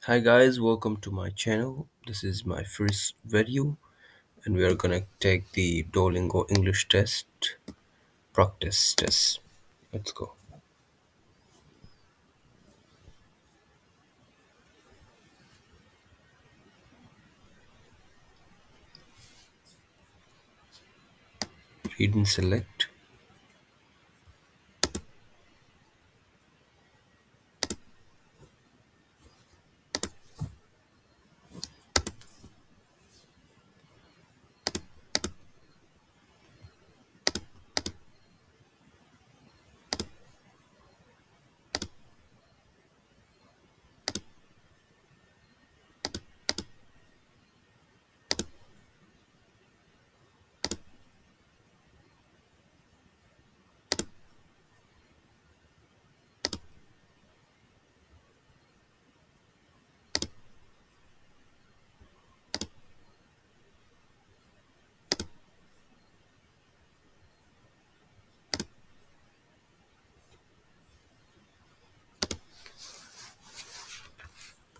Hi guys, welcome to my channel. This is my first video and we are gonna take the Duolingo English test practice test. Let's go. Read and select.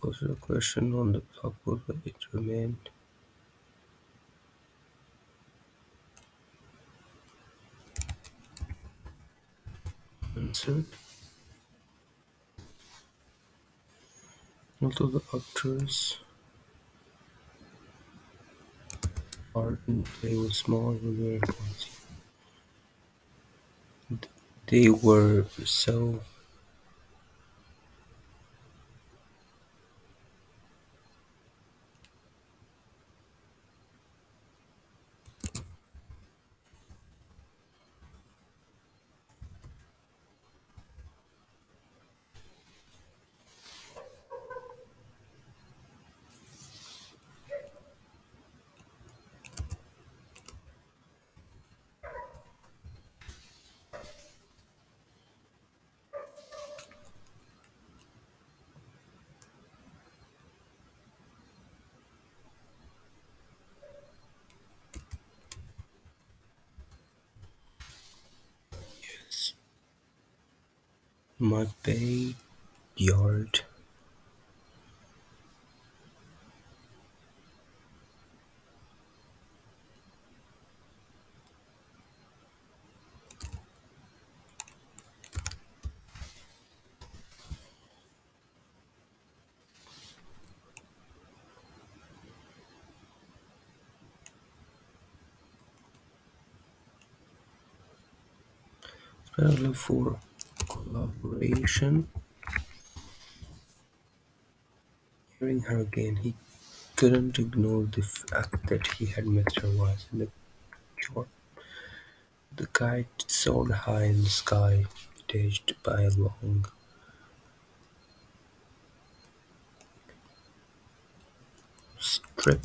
Pose a question on the blog post where it remained answered. Although the actors are they were small, they were so yes. My backyard. Parallel for collaboration. Hearing her again, he couldn't ignore the fact that he had met her once in the short. The kite soared high in the sky, detached by a long strip.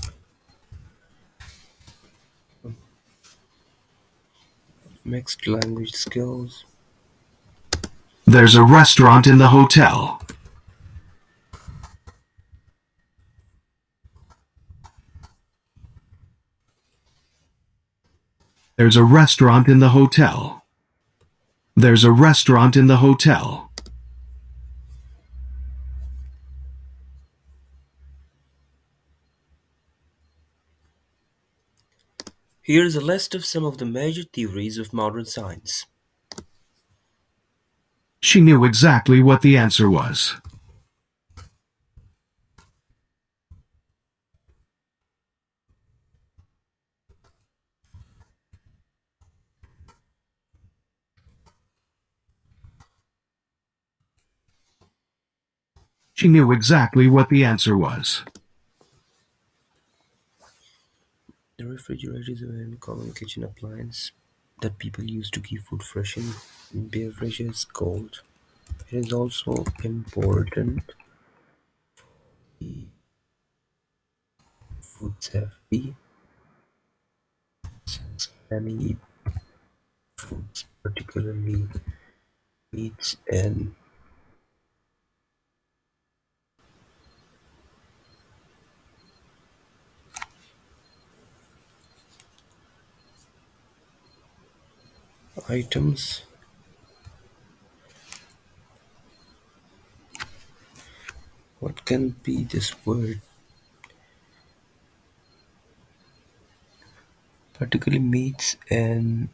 Mixed language skills. There's a restaurant in the hotel. There's a restaurant in the hotel. There's a restaurant in the hotel. Here's a list of some of the major theories of modern science. She knew exactly what the answer was. She knew exactly what the answer was. The refrigerator is a very common kitchen appliance that people use to keep food fresh and beverages cold. It is also important food safety since many foods, particularly meats and items, What can be this word? Particularly meats and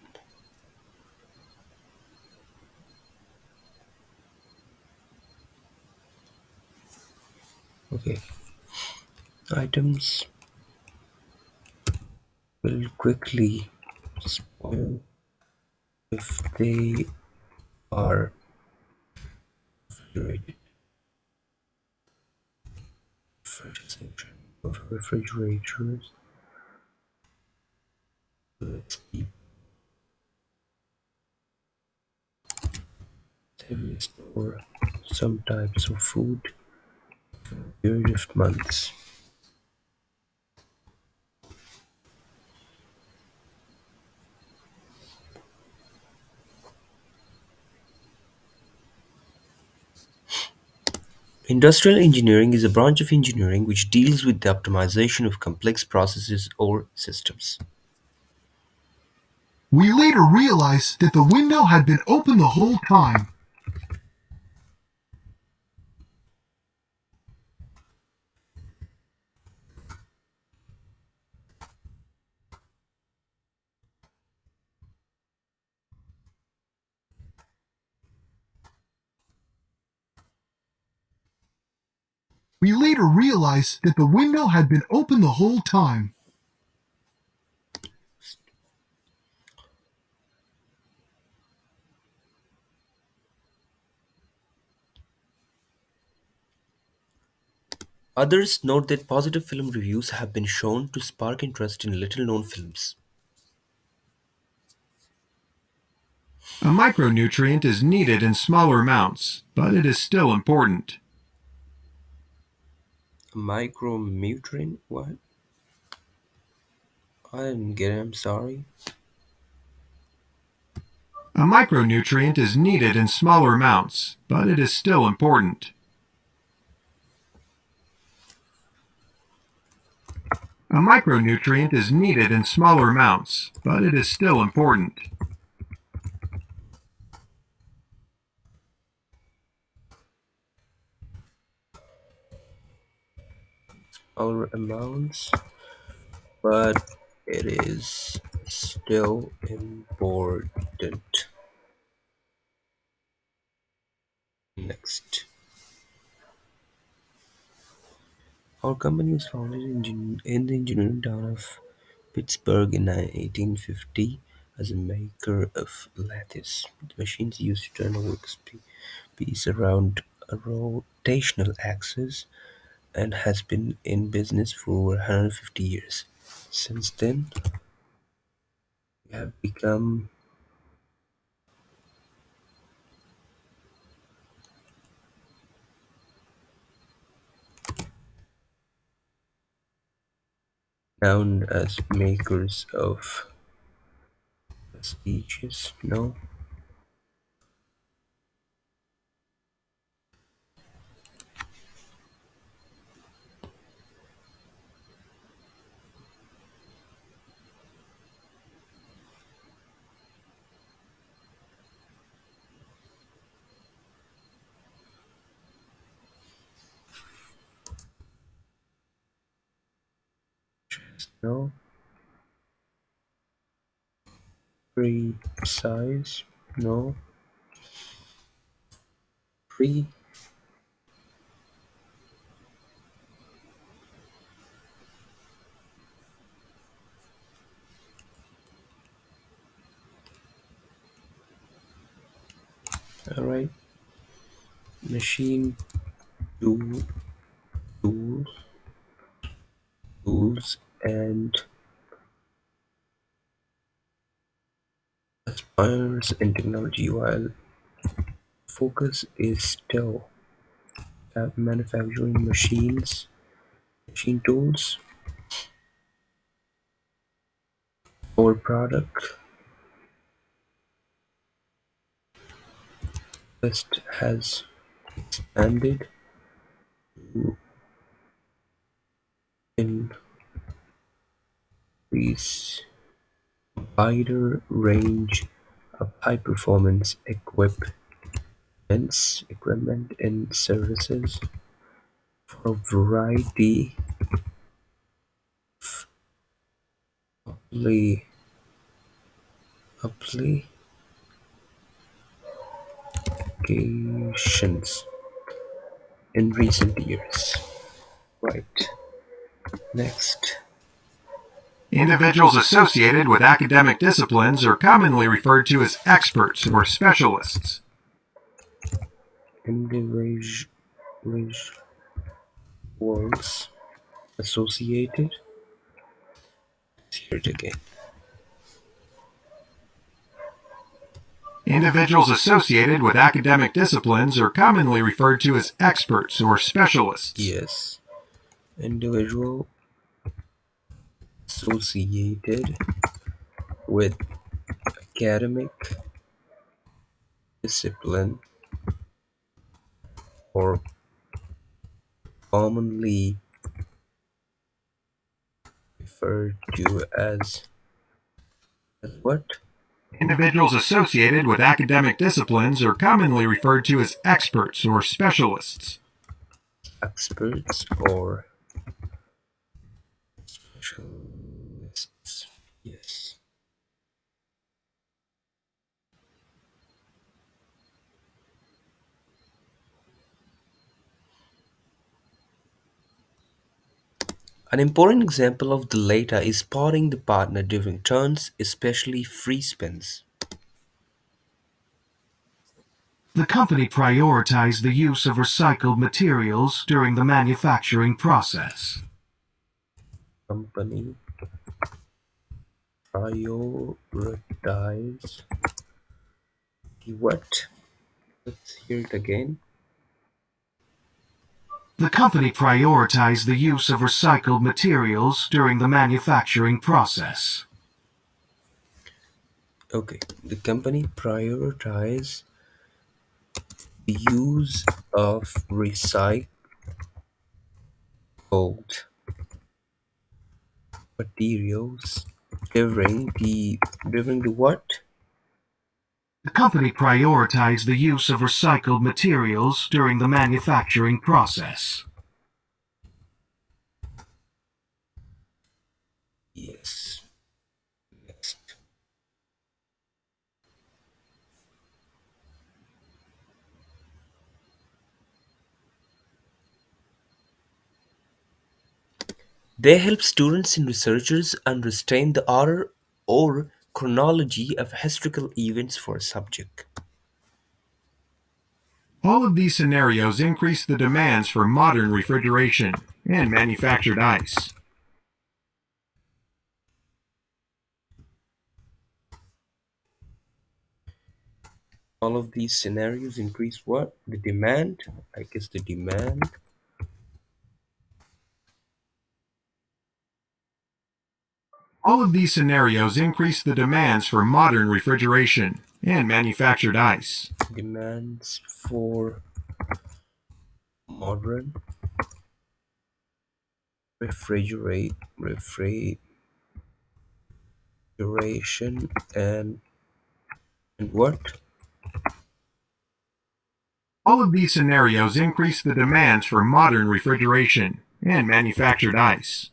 okay items will quickly spoil if they are refrigerated. Refrigeration of refrigerators. Let's keep them store some types of food period of months. Industrial engineering is a branch of engineering which deals with the optimization of complex processes or systems. We later realized that the window had been open the whole time. We later realized that the window had been open the whole time. Others note that positive film reviews have been shown to spark interest in little-known films. A micronutrient is needed in smaller amounts, but it is still important. Micronutrient? What? I didn't get it. I'm sorry. A micronutrient is needed in smaller amounts, but it is still important. A micronutrient is needed in smaller amounts, but it is still important. Smaller amounts, but it is still important. Next. Our company was founded in the engineering town of Pittsburgh in 1850 as a maker of lattice. The machines used to turn a workpiece around a rotational axis and has been in business for over 150 years. Since then, we have become known as makers of prestigious, no, no, precise, no, pre, alright, machine, tool, tools, tools, and aspires in technology while focus is still at manufacturing machines, machine tools. Our product list has expanded to increase wider range of high-performance equipment and services. For a variety of applications in recent years. Right. Next. Individuals associated with academic disciplines are commonly referred to as experts or specialists. Individuals associated. Here it again. Individuals associated with academic disciplines are commonly referred to as experts or specialists. Yes. Individual associated with academic discipline or commonly referred to as what? Individuals associated with academic disciplines are commonly referred to as experts or specialists. Experts or specialists. Yes. An important example of the latter is spotting the partner during turns, especially free spins. The company prioritized the use of recycled materials during the manufacturing process. Company prioritize the what? Let's hear it again. The company prioritized the use of recycled materials during the manufacturing process. Okay, the company prioritize the use of recycled materials during the what? The company prioritized the use of recycled materials during the manufacturing process. Yes. Next. They help students and researchers understand the order or chronology of historical events for a subject. All of these scenarios increase the demands for modern refrigeration and manufactured ice. All of these scenarios increase what? The demand. I guess the demand. All of these scenarios increase the demands for modern refrigeration and manufactured ice. Demands for modern refrigeration and what? All of these scenarios increase the demands for modern refrigeration and manufactured ice.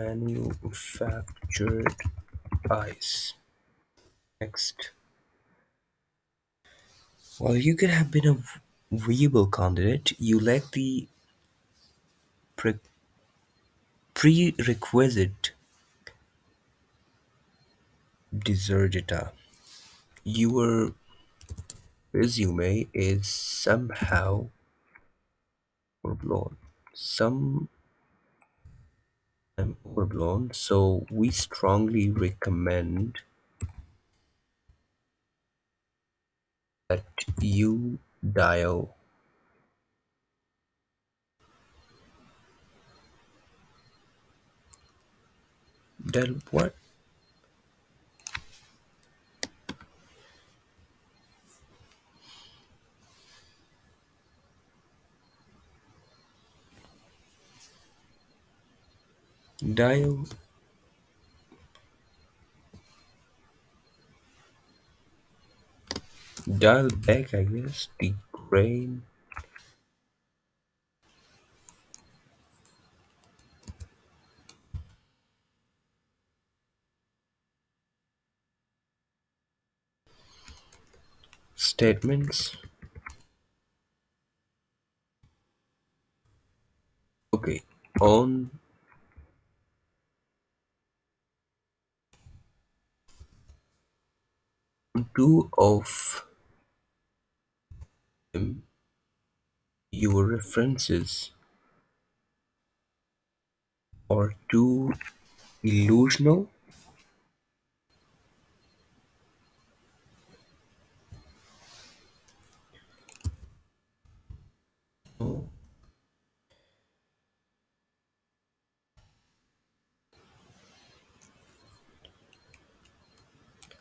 Manufactured ice. Next. While you could have been a viable candidate, you lack the pre- prerequisite deserta. Your resume is somehow overblown. Some overblown, so we strongly recommend that you dial what? Dial dial back, I guess, the grain statements. Okay, on two of them, your references are too illusional. No,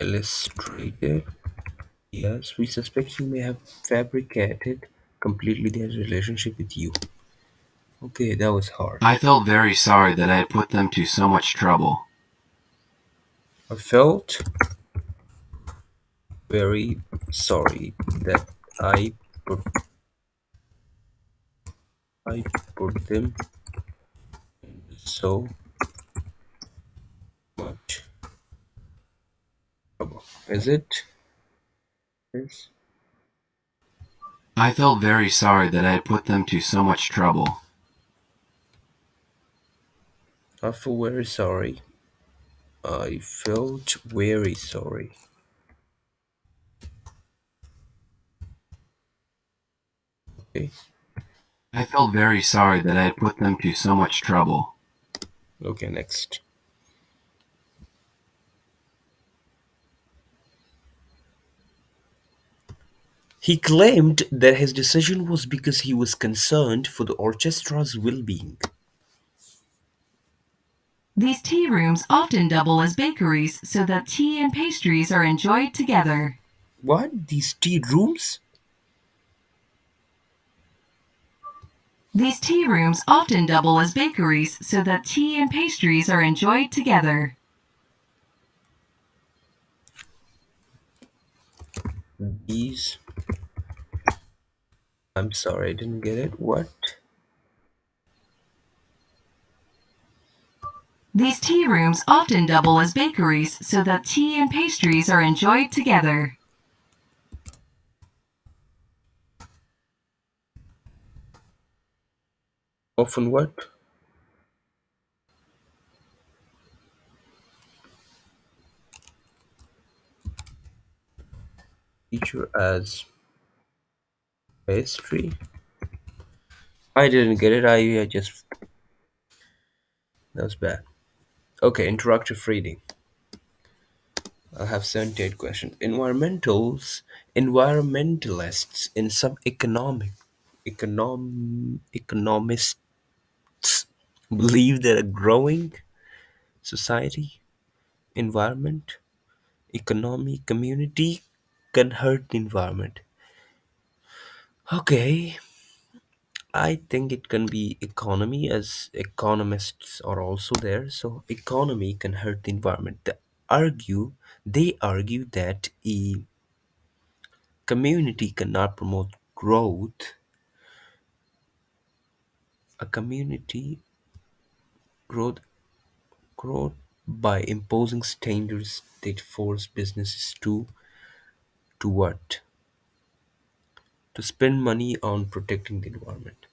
illustrated. Yes, we suspect you may have fabricated completely their relationship with you. Okay, that was hard. I felt very sorry that I had put them to so much trouble. I felt very sorry that I put I put them so much trouble. Is it? Yes. I felt very sorry that I had put them to so much trouble. I feel very sorry. I felt very sorry. Okay. I felt very sorry that I had put them to so much trouble. Okay, next. He claimed that his decision was because he was concerned for the orchestra's well-being. These tea rooms often double as bakeries so that tea and pastries are enjoyed together. What? These tea rooms? These tea rooms often double as bakeries so that tea and pastries are enjoyed together. These. I'm sorry, I didn't get it. What? These tea rooms often double as bakeries so that tea and pastries are enjoyed together. Often what? Feature as pastry? I didn't get it. I just. That was bad. Okay, interactive reading. I'll have 78 questions. Environmentalists in some economists believe that a growing society, environment, economy, community can hurt the environment. Okay, I think it can be economy as economists are also there. So economy can hurt the environment. They argue that a community cannot promote a community growth growth by imposing standards that force businesses to what? To spend money on protecting the environment.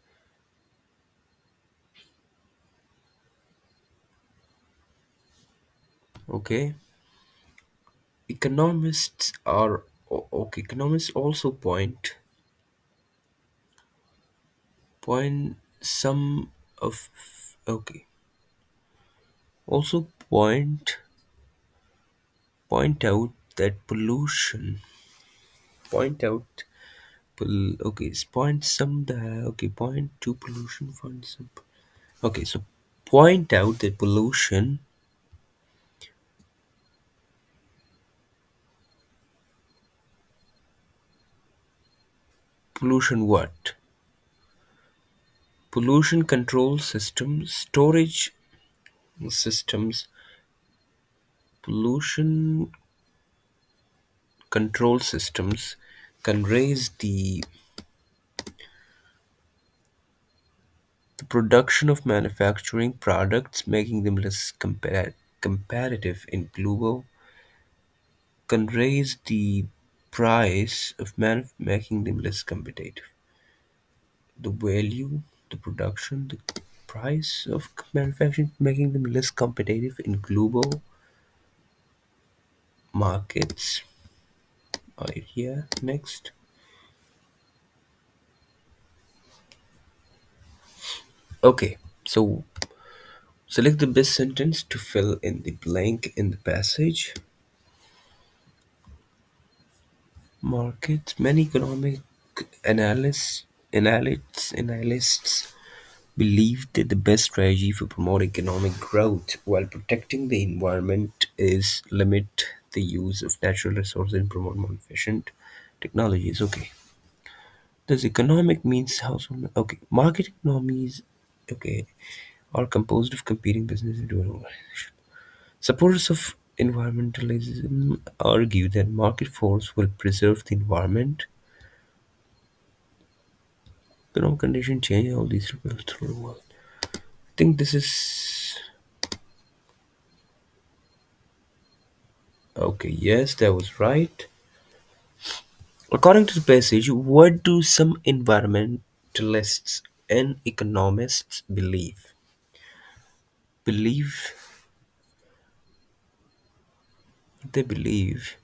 Okay. Economists also point some of okay also point out that pollution point out okay point some the okay point to pollution find some okay so point out that pollution what pollution control systems storage systems pollution control systems can raise the production of manufacturing products, making them less competitive in global, can raise the price of making them less competitive. The value, the production, the price of manufacturing, making them less competitive in global markets. Right here, next. Okay, so select the best sentence to fill in the blank in the passage. Markets. Many economic analysts believe that the best strategy for promoting economic growth while protecting the environment is limit the use of natural resources and promote more efficient technologies. Okay. Does economic means household? Okay. Market economies. Okay. Are composed of competing businesses into an organization. Supporters of environmentalism argue that market force will preserve the environment. Economic conditions change all these ripples through the world. I think this is okay. Yes, that was right. According to the passage, what do some environmentalists and economists believe? Believe they believe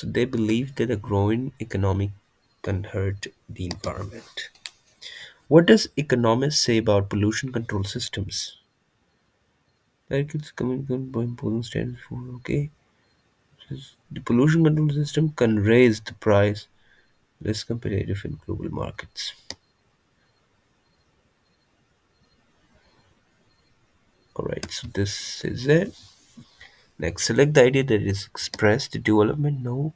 they believe that a growing economy can hurt the environment. What does economists say about pollution control systems? Like it's coming by imposing standards for okay. The pollution control system can raise the price less competitive in global markets. Alright, so this is it. Next, select the idea that is expressed. Development, no.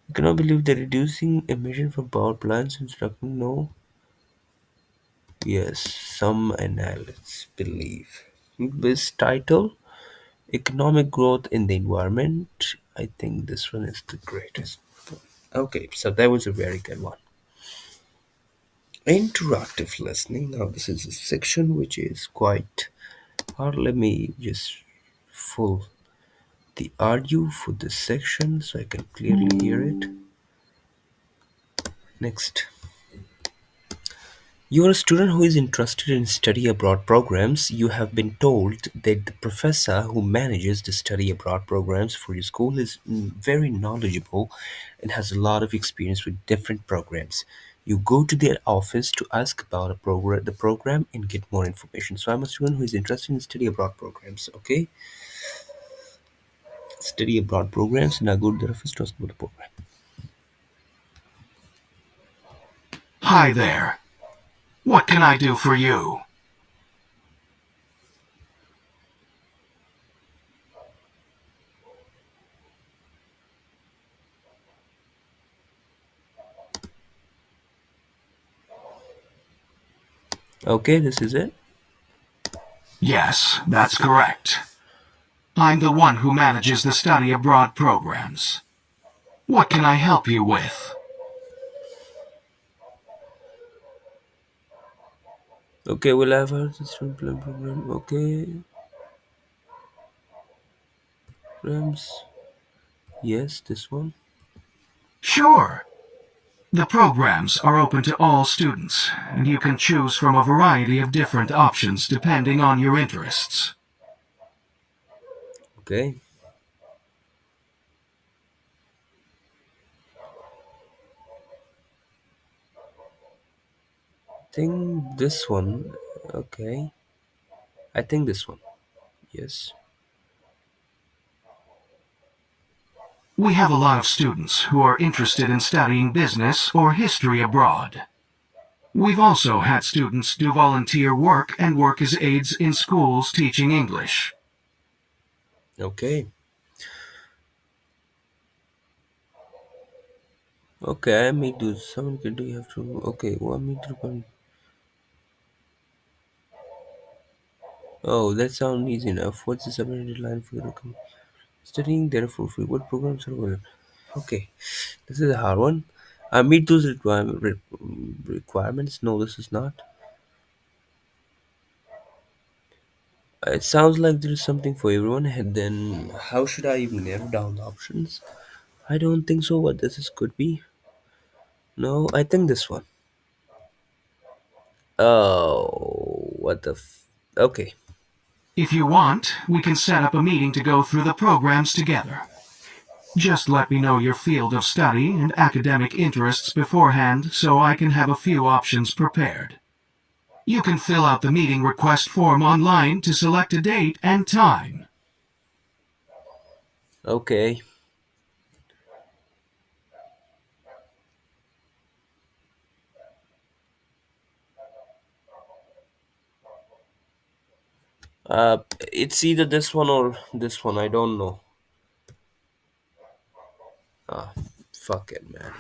You cannot believe that reducing emission from power plants and trucking, no. Yes, some analysts believe. This title, Economic Growth in the Environment. I think this one is the greatest. Okay, so that was a very good one. Interactive listening. Now, this is a section which is quite hard. Let me just full the audio for this section so I can clearly hear it. Next. You are a student who is interested in study abroad programs. You have been told that the professor who manages the study abroad programs for your school is very knowledgeable and has a lot of experience with different programs. You go to their office to ask about the program and get more information. So I'm a student who is interested in study abroad programs. Okay, study abroad programs, and I go to the office to ask about the program. Hi there. What can I do for you? Okay, this is it. Yes, that's correct. I'm the one who manages the study abroad programs. What can I help you with? Okay, we'll have our student plan program. Okay, programs. Yes, this one. Sure. The programs are open to all students, and you can choose from a variety of different options depending on your interests. Okay. Think this one. Okay. I think this one. Yes. We have a lot of students who are interested in studying business or history abroad. We've also had students do volunteer work and work as aides in schools teaching English. Okay. Okay, I may do someone can do you have to okay, want me to oh, that sounds easy enough. What's the submitted line for the studying there for free? What programs are available? Okay. This is a hard one. I meet those requirements. No, this is not. It sounds like there is something for everyone. And then, how should I even narrow down the options? I don't think so, but could be. No, I think this one. Oh, what the okay. If you want, we can set up a meeting to go through the programs together. Just let me know your field of study and academic interests beforehand so I can have a few options prepared. You can fill out the meeting request form online to select a date and time. Okay. It's either this one or this one. I don't know. Ah, fuck it, man.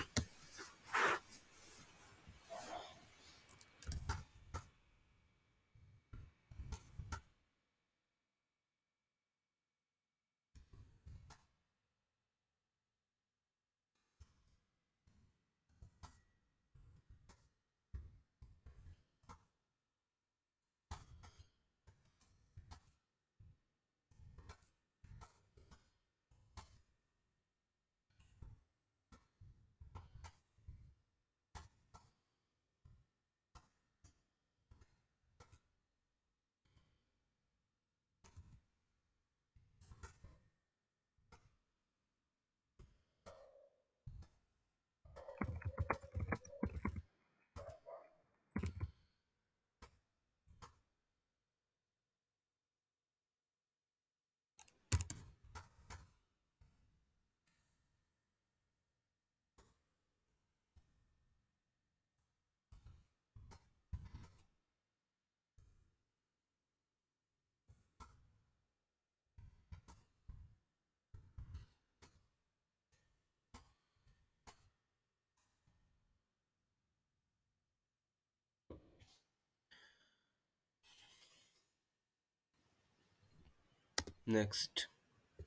Next,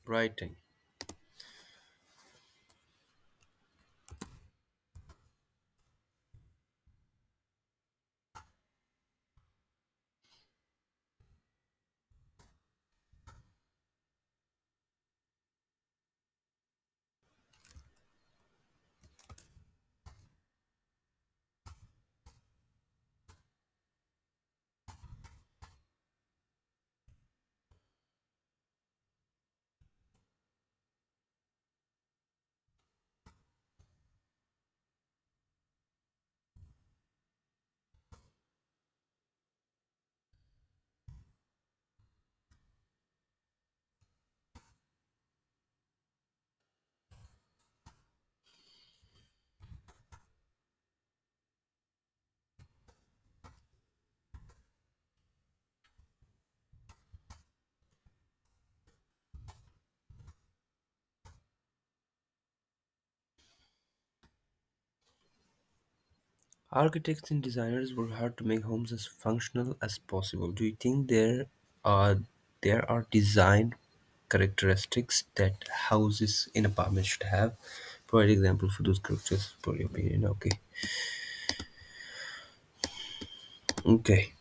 writing. Architects and designers work hard to make homes as functional as possible. Do you think are there are design characteristics that houses in apartments should have? Provide example for those characteristics for your opinion. Okay. Okay.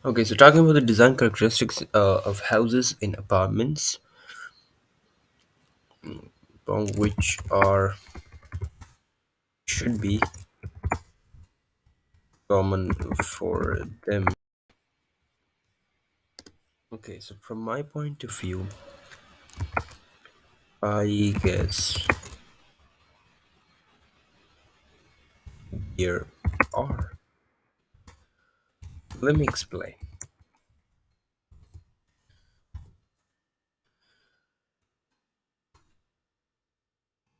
Okay, so talking about the design characteristics of houses in apartments, which are should be common for them. Okay, so from my point of view, I guess here are. Let me explain.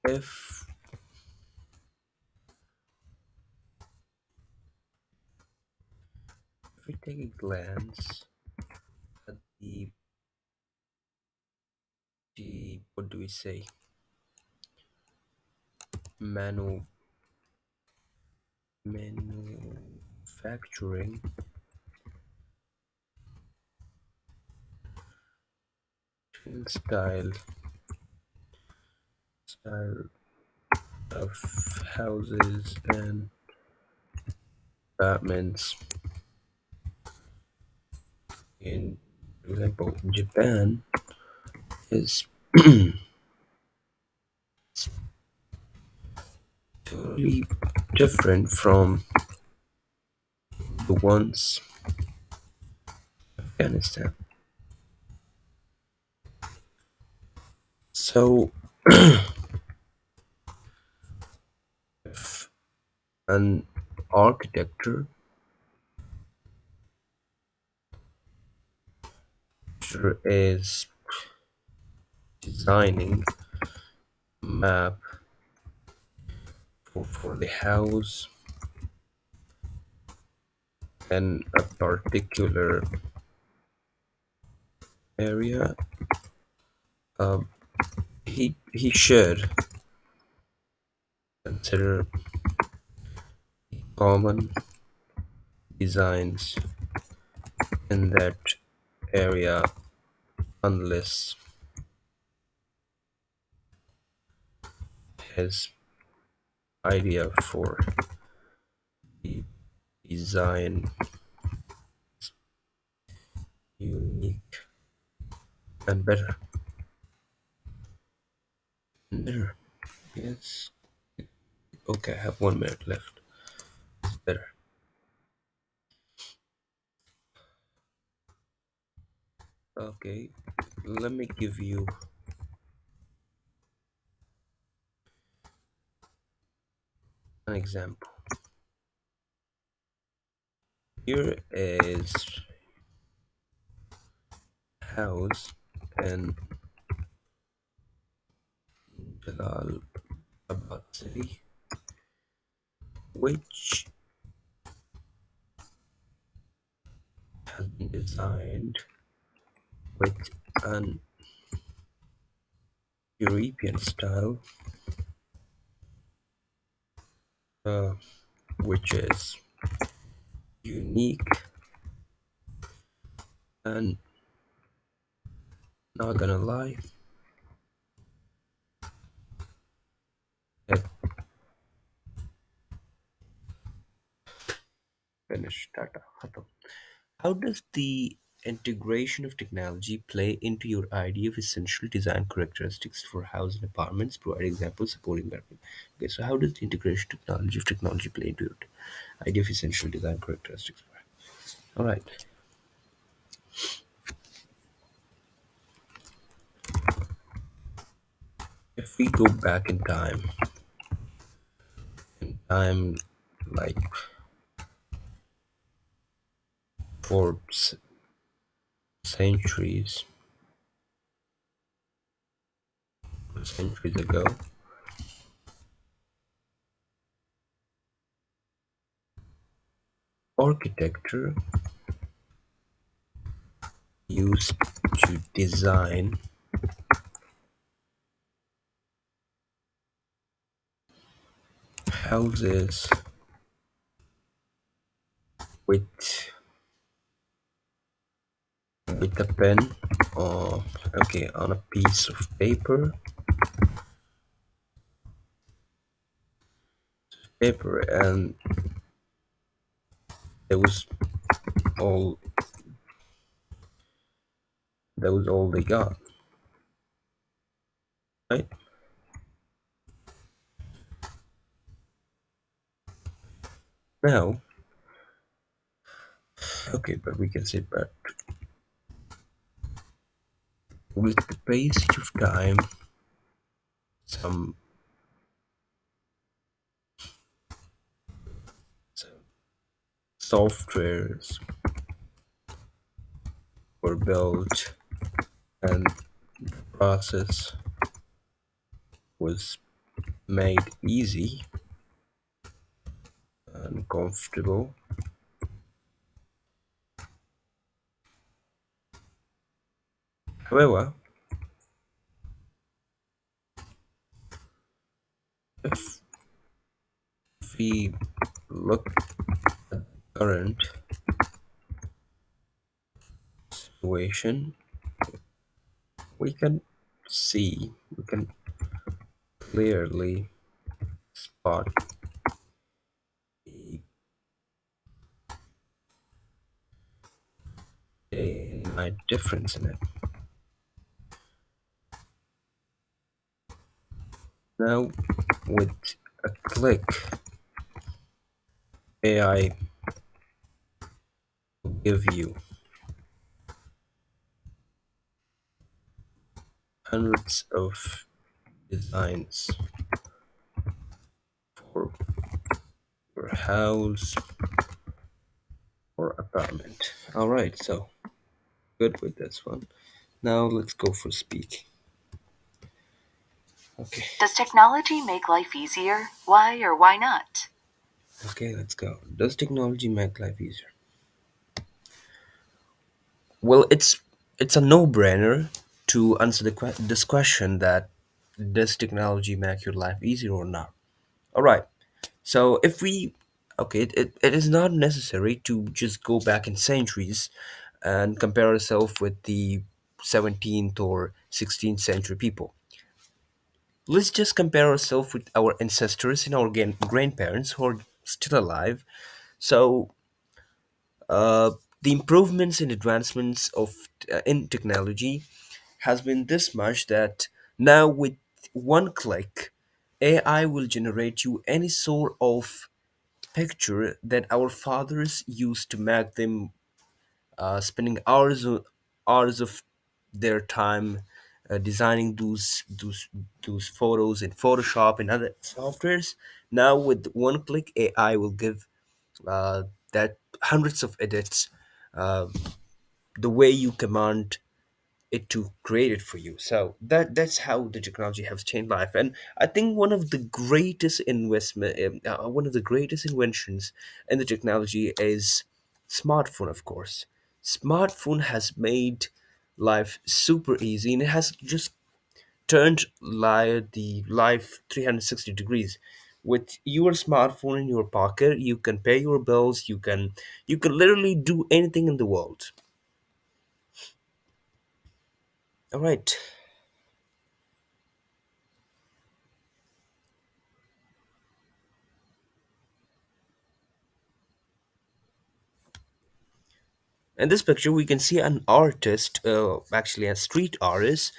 If we take a glance at the what do we say, manu manufacturing style style of houses and apartments in, for example, Japan is totally different from the ones in Afghanistan. So, if an architecture is designing a map for the house in a particular area, um, he should consider common designs in that area unless his idea for the design unique and better and better. Yes. Okay, I have 1 minute left. It's better. Okay, let me give you an example. Here is house in Jalalabad city, which has been designed with an European style, uh, which is unique and not gonna lie, it finished data. Khatam. How does the integration of technology play into your idea of essential design characteristics for house and apartments? Provide examples supporting that. Okay, so how does the integration of technology play into your idea of essential design characteristics? All right. If we go back in time like for centuries, centuries ago, architecture used to design houses with a pen or okay on a piece of paper, and that was all they got, right? Now, okay, but we can say, but with the passage of time, some softwares were built and process was made easy and comfortable. However, if we look current situation, we can we can clearly spot a day and night difference in it. Now, with a click, AI will give you hundreds of designs for your house or apartment. All right, so good with this one. Now let's go for speak. Okay. Does technology make life easier? Why or why not? Okay, let's go. Does technology make life easier? Well, it's a no-brainer to answer this question that does technology make your life easier or not? All right. So if we okay, it is not necessary to just go back in centuries and compare ourselves with the 17th or 16th century people. Let's just compare ourselves with our ancestors and our grandparents who are still alive. So uh, the improvements and advancements of in technology has been this much that now with one click, AI will generate you any sort of picture that our fathers used to make them spending hours of their time designing those photos in Photoshop and other softwares. Now with one click, AI will give that hundreds of edits uh, the way you command it to create it for you. So that's how the technology has changed life. And I think one of the greatest inventions in the technology is smartphone. Of course, smartphone has made life super easy, and it has just turned the life 360 degrees. With your smartphone in your pocket, you can pay your bills. You can literally do anything in the world. All right. In this picture, we can see an artist, actually a street artist,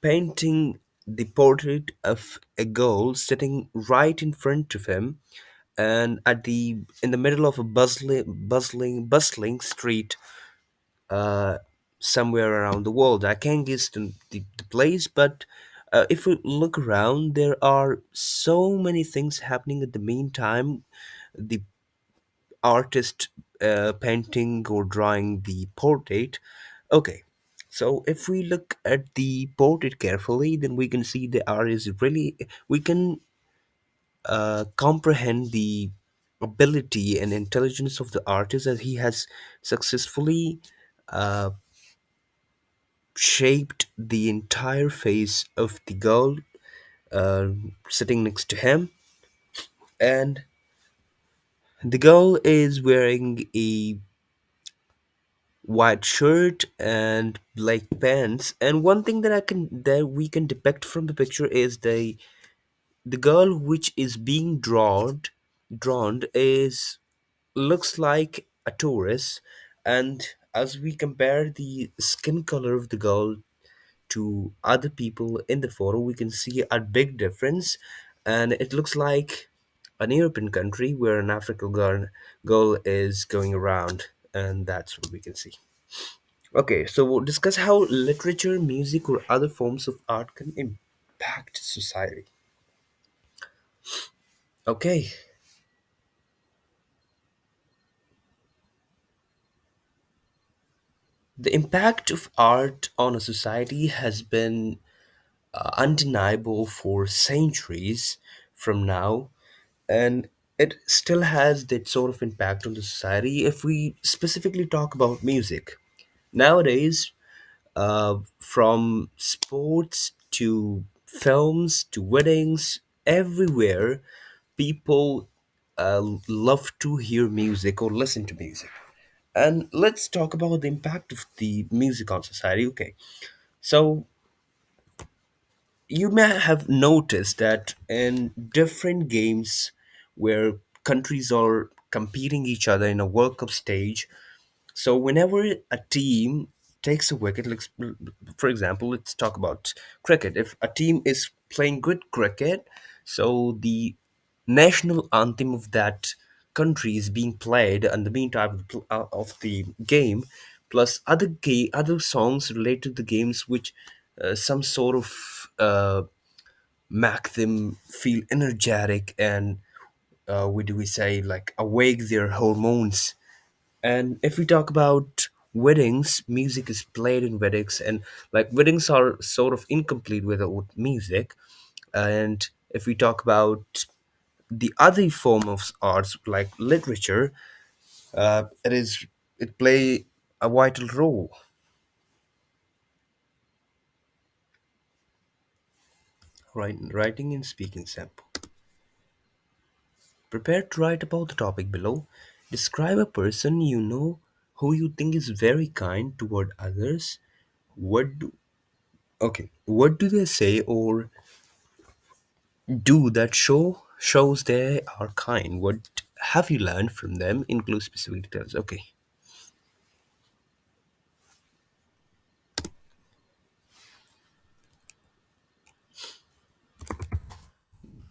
painting the portrait of a girl sitting right in front of him, and in the middle of a bustling street, uh, somewhere around the world. I can't guess the place, but if we look around, there are so many things happening at the meantime. The artist painting or drawing the portrait. Okay, so if we look at the portrait carefully, then we can see the art is really, we can comprehend the ability and intelligence of the artist as he has successfully uh, shaped the entire face of the girl uh, sitting next to him. And the girl is wearing a white shirt and black pants, and one thing that we can depict from the picture is the girl which is being drawn is looks like a tourist. And as we compare the skin color of the girl to other people in the photo, we can see a big difference, and it looks like an European country where an African girl is going around, and that's what we can see. Okay, so we'll discuss how literature, music, or other forms of art can impact society. Okay, The impact of art on a society has been undeniable for centuries from now, and it still has that sort of impact on the society if we specifically talk about music. Nowadays, from sports to films to weddings, everywhere people love to hear music or listen to music. And let's talk about the impact of the music on society. Okay, so you may have noticed that in different games where countries are competing each other in a World Cup stage, so whenever a team takes a wicket, like for example, let's talk about cricket. If a team is playing good cricket, so the national anthem of that country is being played in the meantime of the game, plus other songs related to the games, which some sort of make them feel energetic and what do we say, like awake their hormones. And if we talk about weddings, music is played in weddings, and like weddings are sort of incomplete without music. And if we talk about the other form of arts like literature, it play a vital role. Writing and speaking sample. Prepare to write about the topic below. Describe a person you know who you think is very kind toward others. What do what do they say or do that shows they are kind? What have you learned from them? Include specific details. Okay.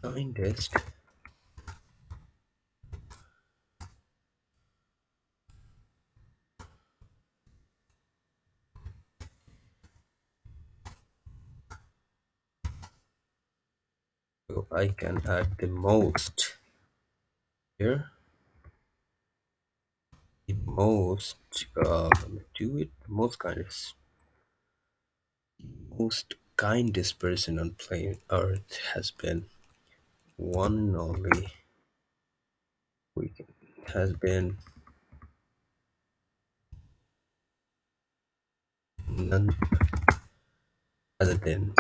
Kindest. So I can add the most here. The most let me do it. The most kindest person on planet Earth has been one and only weekend. Has been none other than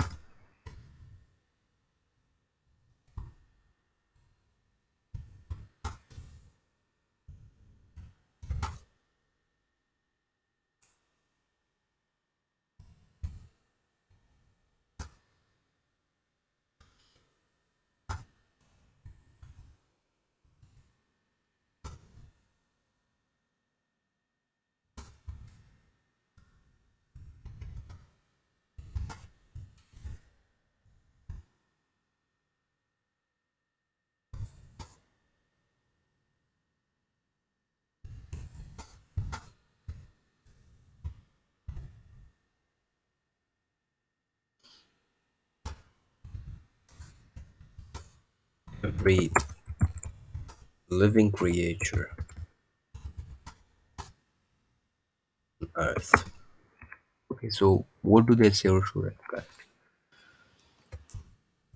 every living creature on Earth. Okay, so what do they say or should I correct?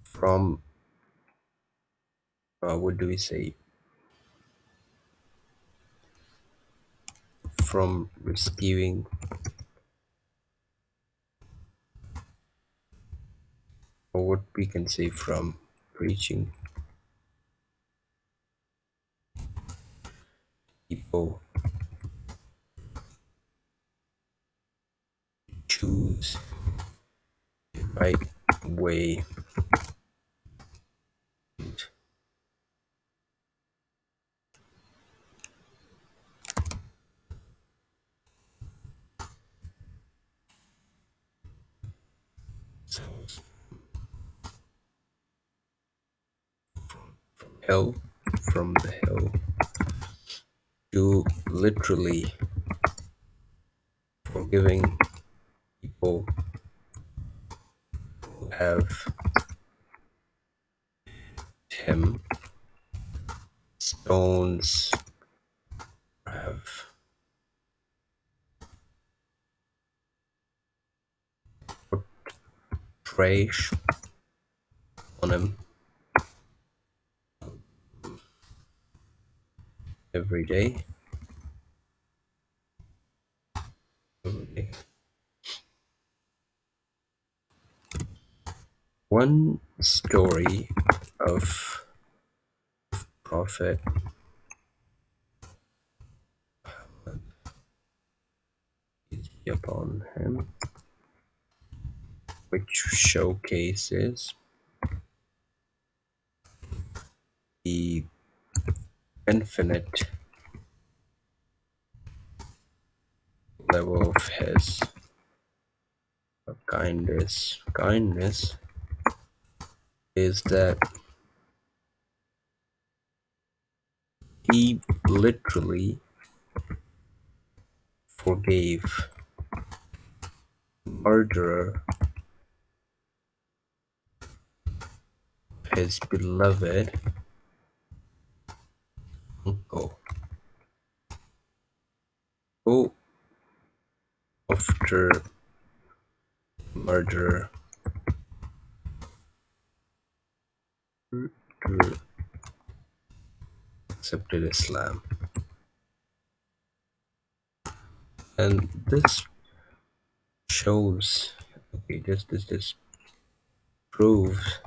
From what do we say? From rescuing, or what we can say from reaching people choose the right way. Hell, from the hell to literally forgiving people who have him stones, have trash on him every day. Every day. One story of Prophet upon him, which showcases the infinite level of his kindness. Kindness is that he literally forgave murderer, his beloved uncle, who after murderer accepted Islam. And this shows, okay, this proves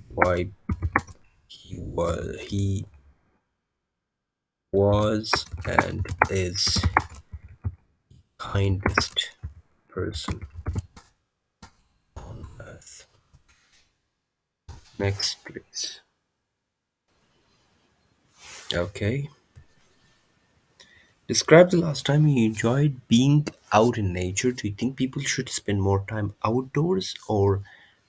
why he was and is kindest person on earth. Next, please. Okay. Describe the last time you enjoyed being out in nature. Do you think people should spend more time outdoors, or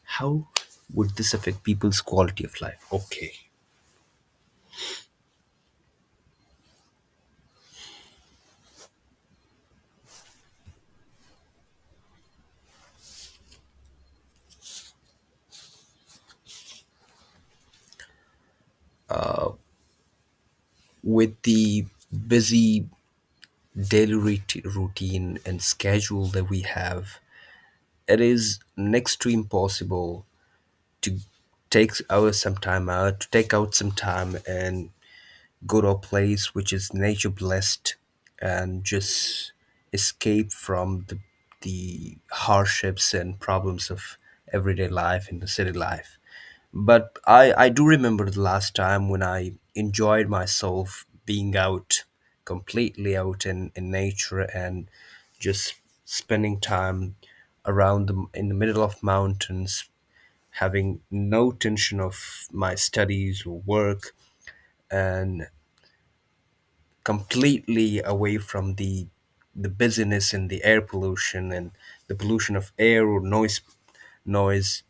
how would this affect people's quality of life? Okay. With the busy daily routine and schedule that we have, it is next to impossible to take out some time and go to a place which is nature blessed and just escape from the hardships and problems of everyday life in the city life. But I do remember the last time when I enjoyed myself being out, completely out in nature and just spending time in the middle of mountains, having no tension of my studies or work, and completely away from the busyness and the air pollution and the pollution of air or noise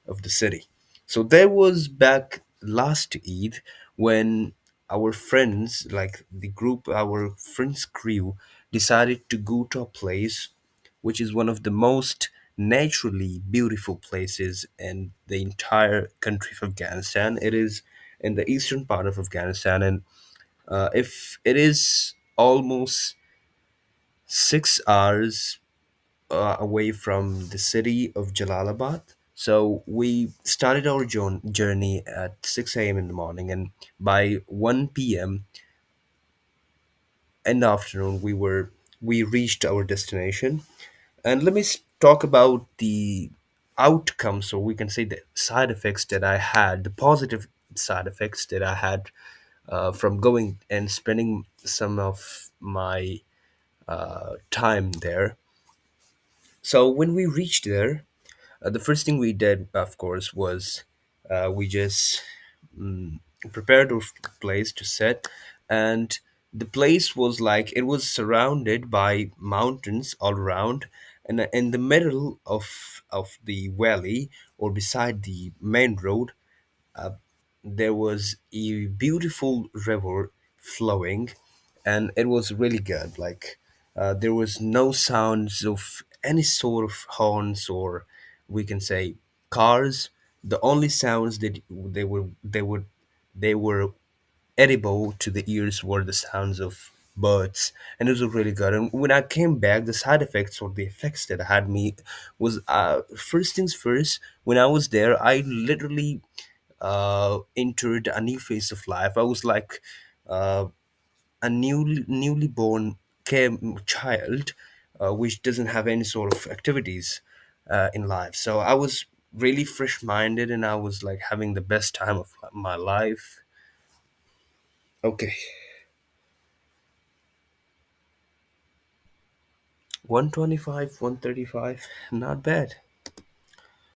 of the city. So there was back last Eid when our friends, like the group, our friends crew, decided to go to a place which is one of the most naturally beautiful places in the entire country of Afghanistan. It is in the eastern part of Afghanistan, and if it is almost 6 hours away from the city of Jalalabad. So we started our journey at 6 a.m. in the morning, and by 1 p.m. in the afternoon, we reached our destination. And let me talk about the outcomes, or we can say the side effects that I had, the positive side effects that I had from going and spending some of my time there. So when we reached there, the first thing we did, of course, was we just prepared a place to set, and the place was like it was surrounded by mountains all around, and in the middle of the valley or beside the main road, there was a beautiful river flowing, and it was really good. Like there was no sounds of any sort of horns or we can say cars. The only sounds that they were edible to the ears were the sounds of birds, and it was really good. And when I came back, the side effects or the effects that had me was, first things first. When I was there, I literally entered a new phase of life. I was like uh, a newly born child, which doesn't have any sort of activities in life. So I was really fresh minded, and I was like having the best time of my life. Okay, 125, 135, not bad.